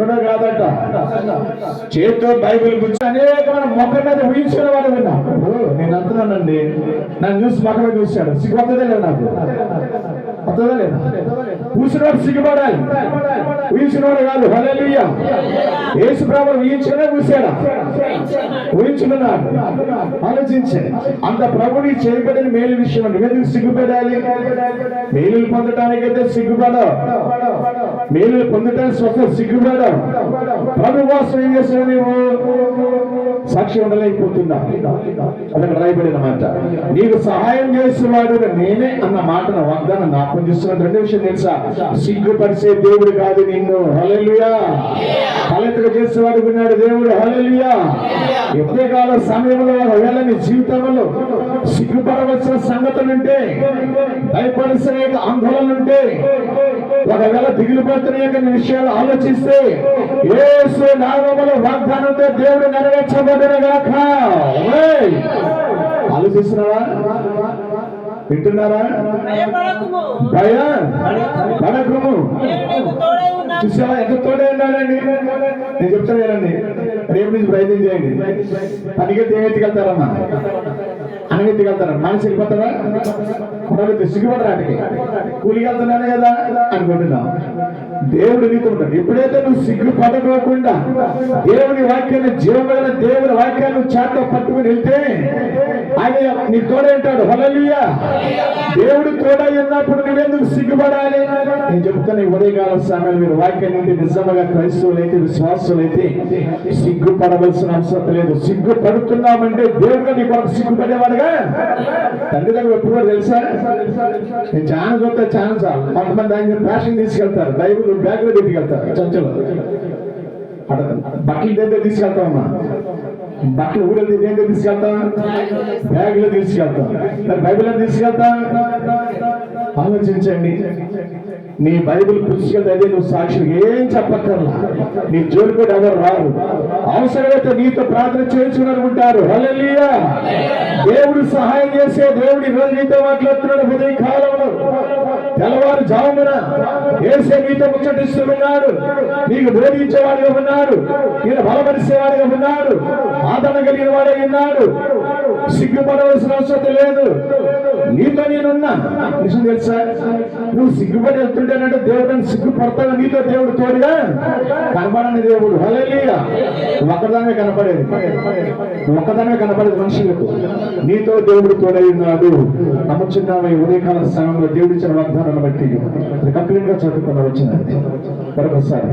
ఎక్కడో కాదట, చేతితో బైబిల్ గురించి అనేకమైన మొక్క మీద ఊహించుకునే వాడు విన్నా. నేను అంటున్నానండి, నన్ను చూసి మొక్క మీద చూశాడు, సిగ్గు వస్తుందే లేదు నాకు, వస్తుందా లేదా? కూర్చున్నవాడు సిగ్గుపడాలి, ఊహించినవాడు కాదు. హల్లెలూయా. యేసు ప్రభువు ఊహించుకునే కూర్చాడా? ఊహించుకున్నాడు. ఆలోచించండి, అంత ప్రభుని చేయబడిన మేలు విషయం నువ్వెందుకు సిగ్గుపడాలి? మేలులు పొందటానికైతే సిగ్గుపడవు, మేలులు పొందటానికి స్వస్థ సిగ్గుపడవు. ప్రభు కోసం ఏం చేస్తావు నీవు? సాక్షి ఉండలేకపోతున్నా. అక్కడ రాయబడిన మాట, నీకు సహాయం చేసేవాడు నేనే అన్న మాటను వాగ్దానం జ్ఞాపకం చేస్తున్న రెండో విషయం తెలుసా? సిగ్గుపరిచే దేవుడు కాదు నిన్ను. హల్లెలూయా. తలెత్తుగా చేసేవాడు విన్నాడు దేవుడు. హల్లెలూయా. ఎప్పుడే కాల సమయంలో ఒకవేళ నీ జీవితంలో సిగ్గుపడవలసిన సంగతులుంటే, భయపడిసిన ఆందోళనలుంటే, ఒకవేళ దిగులు పడుతున్న విషయాలు ఆలోచిస్తే యేసు నామములో వాగ్దానంతో దేవుడు నెరవేర్చబడునుగాక. ఆలోచిస్తున్నావా? వింటున్నారా? భయపడకుము. చూసావా ఎంత తోడే ఉన్నాడండి? నేను చెప్తానండి, రేపు నుంచి ప్రయత్నం చేయండి. పనికెత్తి ఏం ఎత్తుకెళ్తారమ్మా? అనగెత్తుకెళ్తారా? మనిషి వెళ్ళిపోతారా? సిగ్గుపడరా? అటుకి కూలికి వెళ్తున్నాను కదా అనుకుంటున్నావు. దేవుడు నీతో ఉంటాడు. ఎప్పుడైతే నువ్వు సిగ్గుపడకోకుండా దేవుని వాక్యాన్ని, జీవమైన దేవుని వాక్యాన్ని చేత పట్టుకుని వెళ్తే ఆయన నీ తోడే ఉంటాడు. హల్లెలూయా. దేవుడు తోడై ఉన్నప్పుడు నువ్వెందుకు సిగ్గుపడాలి? నేను చెప్తాను, ఈ ఉదయకాల సమయంలో మీరు వాక్యం నుండి నిజంగా క్రైస్తవులైతే, విశ్వాసులైతే సిగ్గుపడవలసిన అవసరం లేదు. సిగ్గుపడుతున్నామంటే దేవుడు నీ కొరకు సిగ్గుపడేవాడుగా. తండ్రి దగ్గర ఎప్పుడు కూడా తెలుసా? నేను చాలా చూస్తే చాలా చాలు. కొంతమంది ఆయన ఫ్యాషన్ తీసుకెళ్తారు, బైబుల్ బ్యాగ్ లో పెట్టుకెళ్తారు. చర్చలో బట్టలు దేంతో తీసుకెళ్తామమ్మా? బట్టలు ఊరెళ్తే దేంతో తీసుకెళ్తాం? బ్యాగ్ లో తీసుకెళ్తాం. మరి బైబిల్ అని తీసుకెళ్తాం? ఆలోచించండి. నీ బైబిల్ పుస్తకం అదే నువ్వు సాక్షి ఏం చెప్పక్కర్లా. నీ జోలి కూడా ఎవరు రారు. అవసరమైతే నీతో ప్రార్థన చేయించుకున్నారు. హల్లెలూయా. దేవుడు సహాయం చేసే దేవుడి రోజు నీతో మాట్లాడుతున్నాడు. ఉదయ కాలంలో తెల్లవారు జామున ఏసే నీతో ముచ్చటిస్తూ ఉన్నాడు. నీకు బోధించేవాడిగా ఉన్నాడు, నేను బలపరిచేవాడిగా ఉన్నాడు, ఆదరణ కలిగిన వాడే ఉన్నాడు. సిగ్గుపడవలసిన అవసరం లేదు. నీతో నేనున్నా. నిజం తెలుసా? నువ్వు సిగ్గుపడి వెళ్తుంటేనంటే దేవుడు సిగ్గుపడతాడు. నీతో దేవుడు తోడుగా కనపడని దేవుడు. హల్లెలూయా. ఒక్కదానే కనపడేది, ఒక్కదానే కనపడేది మనుషులకు. నీతో దేవుడు తోడై ఉన్నాడు. నమ్ముచున్నాము. ఈ ఉదయకాల సమయంలో దేవుడు ఇచ్చిన వాగ్దానాన్ని బట్టి కంప్లీట్ గా చదువుకున్న వచ్చింది మరొకసారి.